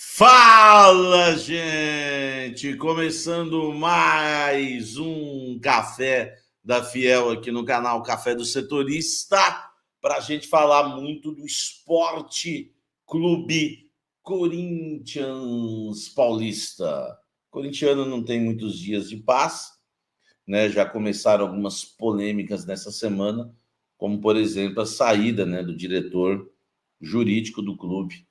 Fala, gente! Começando mais um Café da Fiel aqui no canal Café do Setorista, para a gente falar muito do Esporte Clube Corinthians Paulista. Corintiano não tem muitos dias de paz, né? Já começaram algumas polêmicas nessa semana, como, por exemplo, a saída, né, do diretor jurídico do clube,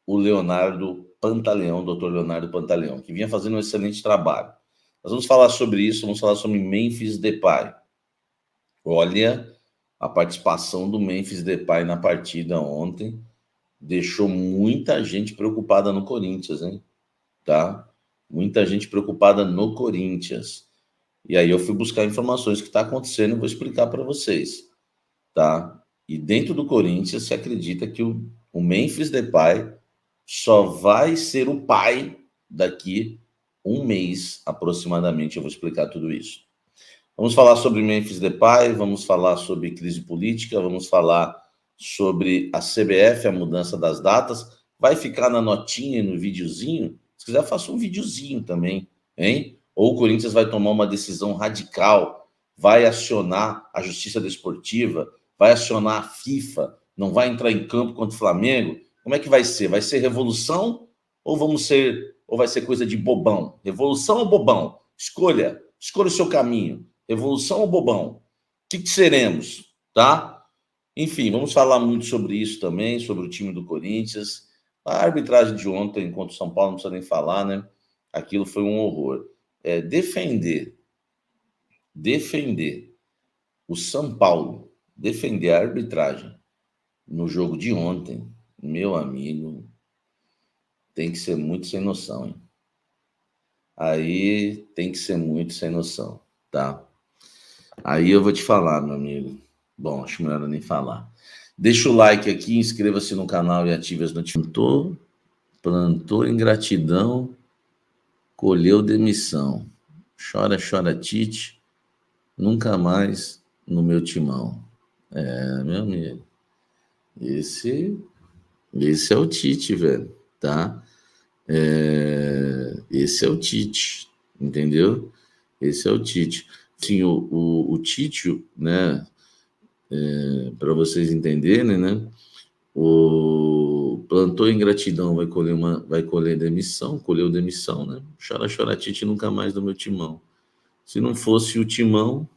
o Leonardo Pantaleão, doutor Leonardo Pantaleão, que vinha fazendo um excelente trabalho. Nós vamos falar sobre isso, vamos falar sobre Memphis Depay. Olha, a participação do Memphis Depay na partida ontem deixou muita gente preocupada no Corinthians, hein? Tá? Muita gente preocupada no Corinthians. E aí eu fui buscar informações do que está acontecendo e vou explicar para vocês, tá? E dentro do Corinthians se acredita que o Memphis Depay só vai ser o pai daqui um mês aproximadamente. Eu vou explicar tudo isso. Vamos falar sobre Memphis Depay, vamos falar sobre crise política, vamos falar sobre a CBF, a mudança das datas. Vai ficar na notinha, no videozinho? Se quiser, faça um videozinho também, hein? Ou o Corinthians vai tomar uma decisão radical, vai acionar a Justiça Desportiva, vai acionar a FIFA, não vai entrar em campo contra o Flamengo. Como é que vai ser? Vai ser revolução ou vai ser coisa de bobão? Revolução ou bobão? Escolha o seu caminho. Revolução ou bobão? O que seremos, tá? Enfim, vamos falar muito sobre isso também, sobre o time do Corinthians. A arbitragem de ontem contra o São Paulo, não precisa nem falar, né? Aquilo foi um horror. Defender o São Paulo, defender a arbitragem no jogo de ontem, meu amigo, tem que ser muito sem noção, hein? Aí tem que ser muito sem noção, tá? Aí eu vou te falar, meu amigo. Bom, acho melhor eu nem falar. Deixa o like aqui, inscreva-se no canal e ative as notificações. Plantou ingratidão, colheu demissão. Chora, chora, Tite, nunca mais no meu timão. Meu amigo. Esse é o Tite, velho, tá? Esse é o Tite, entendeu? Esse é o Tite. Sim, o Tite, né? Para vocês entenderem, né? O plantou ingratidão, vai colher demissão, colheu demissão, né? Chora, chora, Tite, nunca mais no meu timão. Se não fosse o timão,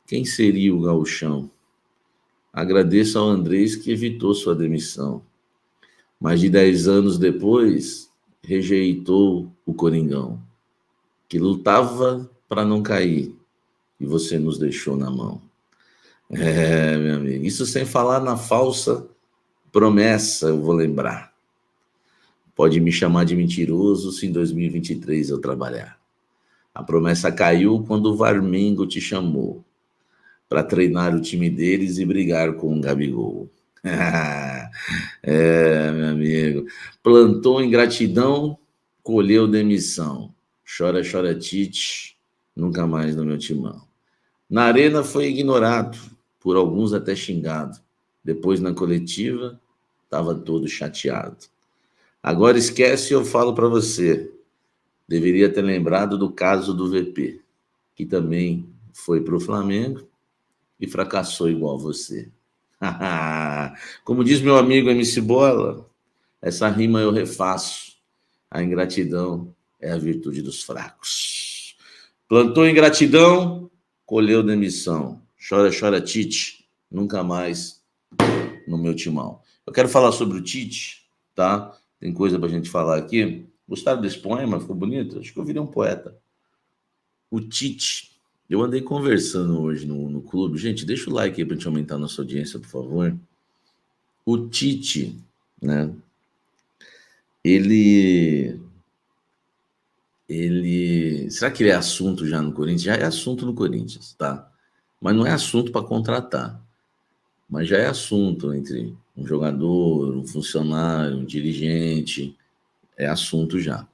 quem seria o gauchão? Agradeço ao Andrés que evitou sua demissão. Mais de 10 anos depois, rejeitou o Coringão, que lutava para não cair, e você nos deixou na mão. Meu amigo, isso sem falar na falsa promessa, eu vou lembrar. Pode me chamar de mentiroso se em 2023 eu trabalhar. A promessa caiu quando o Varmengo te chamou para treinar o time deles e brigar com o Gabigol. Meu amigo. Plantou ingratidão, colheu demissão. Chora, chora, Tite, nunca mais no meu timão. Na arena foi ignorado, por alguns até xingado. Depois na coletiva, estava todo chateado. Agora esquece e eu falo para você. Deveria ter lembrado do caso do VP, que também foi para o Flamengo e fracassou igual você. Como diz meu amigo MC Bola, essa rima eu refaço. A ingratidão é a virtude dos fracos. Plantou ingratidão, colheu demissão. Chora, chora, Tite, nunca mais no meu timão. Eu quero falar sobre o Tite, tá? Tem coisa pra gente falar aqui. Gostaram desse poema? Ficou bonito? Acho que eu virei um poeta. O Tite, eu andei conversando hoje no clube. Gente, deixa o like aí pra gente aumentar a nossa audiência, por favor. O Tite, né? Ele... Será que ele é assunto já no Corinthians? Já é assunto no Corinthians, tá? Mas não é assunto para contratar. Mas já é assunto entre um jogador, um funcionário, um dirigente. É assunto já.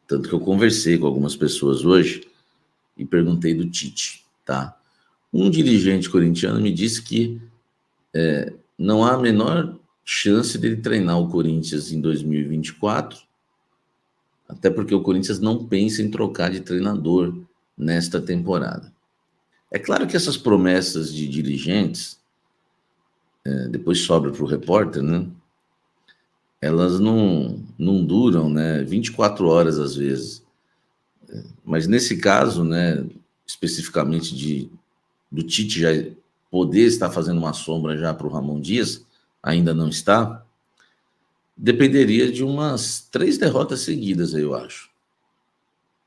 Tanto que eu conversei com algumas pessoas hoje e perguntei do Tite, tá? Um dirigente corintiano me disse que não há a menor chance dele treinar o Corinthians em 2024, até porque o Corinthians não pensa em trocar de treinador nesta temporada. É claro que essas promessas de dirigentes, depois sobra para o repórter, né? Elas não duram, né? 24 horas às vezes. Mas nesse caso, né, especificamente do Tite já poder estar fazendo uma sombra já para o Ramon Dias, ainda não está, dependeria de umas 3 derrotas seguidas, eu acho.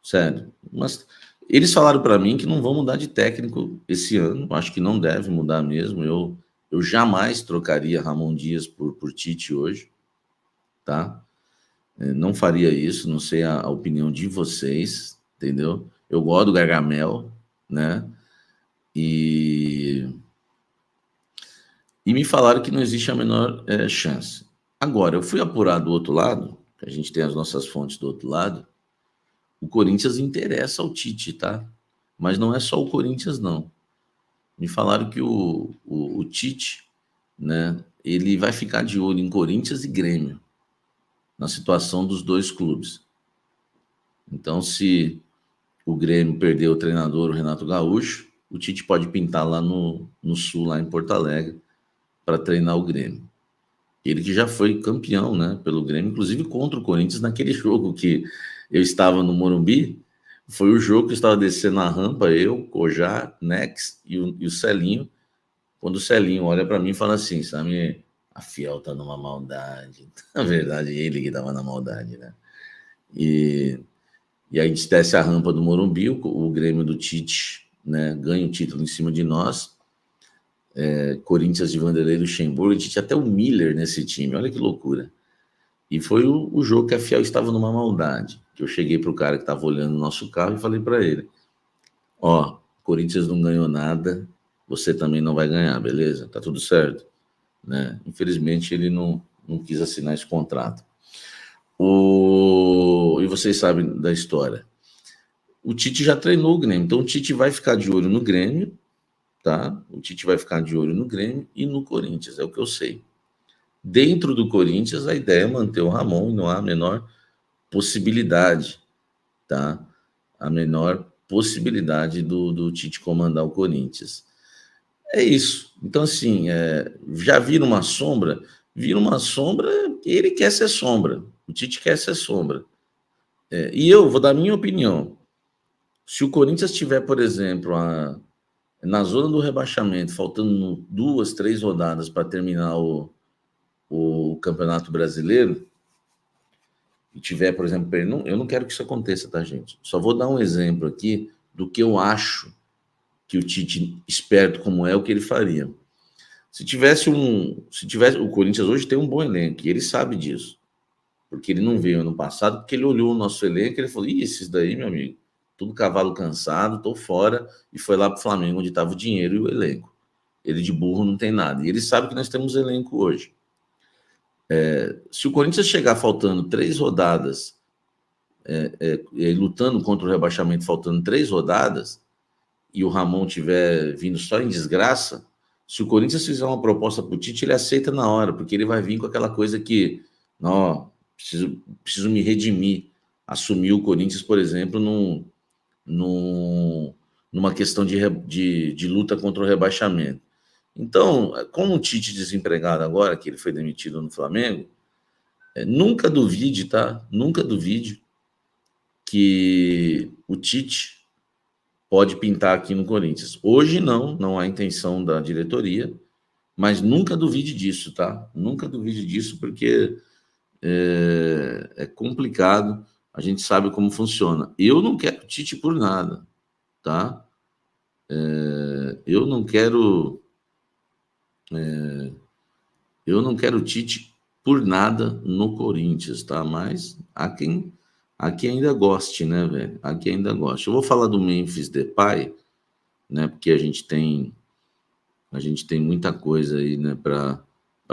Sério. Eles falaram para mim que não vão mudar de técnico esse ano, acho que não deve mudar mesmo. Eu jamais trocaria Ramon Dias por Tite hoje, tá? Não faria isso, não sei a opinião de vocês, entendeu? Eu gosto do Gargamel, né? E me falaram que não existe a menor chance. Agora, eu fui apurar do outro lado, que a gente tem as nossas fontes do outro lado, o Corinthians interessa ao Tite, tá? Mas não é só o Corinthians, não. Me falaram que o Tite, né, ele vai ficar de olho em Corinthians e Grêmio, na situação dos dois clubes. Então, se o Grêmio perder o treinador, o Renato Gaúcho, o Tite pode pintar lá no Sul, lá em Porto Alegre, para treinar o Grêmio. Ele que já foi campeão, né, pelo Grêmio, inclusive contra o Corinthians naquele jogo que eu estava no Morumbi. Foi o jogo que eu estava descendo a rampa, eu, Cojá, Nex e o Celinho. Quando o Celinho olha para mim e fala assim, sabe, a Fiel tá numa maldade. Na verdade, ele que estava na maldade, né? E aí a gente desce a rampa do Morumbi, o Grêmio do Tite, né, ganha o título em cima de nós. Corinthians de Vanderlei Luxemburgo, a gente tinha até o Miller nesse time, olha que loucura. E foi o jogo que a Fiel estava numa maldade, que eu cheguei para o cara que estava olhando o nosso carro e falei para ele, ó, Corinthians não ganhou nada, você também não vai ganhar, beleza? Tá tudo certo? Né? Infelizmente ele não quis assinar esse contrato. E vocês sabem da história. O Tite já treinou o Grêmio, então o Tite vai ficar de olho no Grêmio, tá? O Tite vai ficar de olho no Grêmio e no Corinthians, é o que eu sei. Dentro do Corinthians, a ideia é manter o Ramon e não há a menor possibilidade, tá? A menor possibilidade do Tite comandar o Corinthians. É isso. Então, assim, já vira uma sombra, ele quer ser sombra. O Tite quer ser sombra. E eu vou dar a minha opinião. Se o Corinthians tiver, por exemplo, na zona do rebaixamento, faltando 2, 3 rodadas para terminar o Campeonato Brasileiro, e tiver, por exemplo, eu não quero que isso aconteça, tá, gente? Só vou dar um exemplo aqui do que eu acho que o Tite, esperto como é, o que ele faria. Se tivesse o Corinthians hoje tem um bom elenco, e ele sabe disso, porque ele não veio ano passado, porque ele olhou o nosso elenco e ele falou, esses daí, meu amigo, tudo cavalo cansado, tô fora, e foi lá pro Flamengo, onde estava o dinheiro e o elenco. Ele de burro não tem nada, e ele sabe que nós temos elenco hoje. Se o Corinthians chegar faltando 3 rodadas, lutando contra o rebaixamento, faltando 3 rodadas, e o Ramon tiver vindo só em desgraça, se o Corinthians fizer uma proposta para o Tite, ele aceita na hora, porque ele vai vir com aquela coisa que, não, preciso me redimir. Assumir o Corinthians, por exemplo, numa questão de luta contra o rebaixamento. Então, como o Tite desempregado agora, que ele foi demitido no Flamengo, nunca duvide, tá? Nunca duvide que o Tite pode pintar aqui no Corinthians. Hoje não há intenção da diretoria, mas nunca duvide disso, tá? Nunca duvide disso, porque é complicado, a gente sabe como funciona. Eu não quero Tite por nada, tá? Eu não quero Tite por nada no Corinthians, tá? Mas há quem ainda goste, né, velho? Há quem ainda goste. Eu vou falar do Memphis Depay, né? Porque a gente tem muita coisa aí, né, para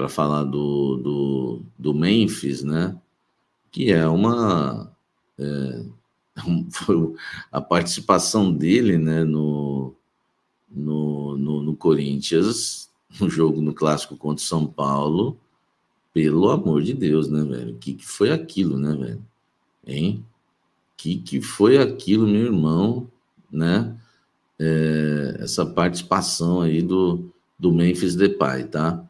falar do Memphis, né? Que é foi a participação dele, né, no Corinthians, no jogo no clássico contra o São Paulo, Pelo amor de Deus, né, velho? O que foi aquilo, né, velho? Hein? O que foi aquilo, meu irmão, né? Essa participação aí do Memphis Depay, tá?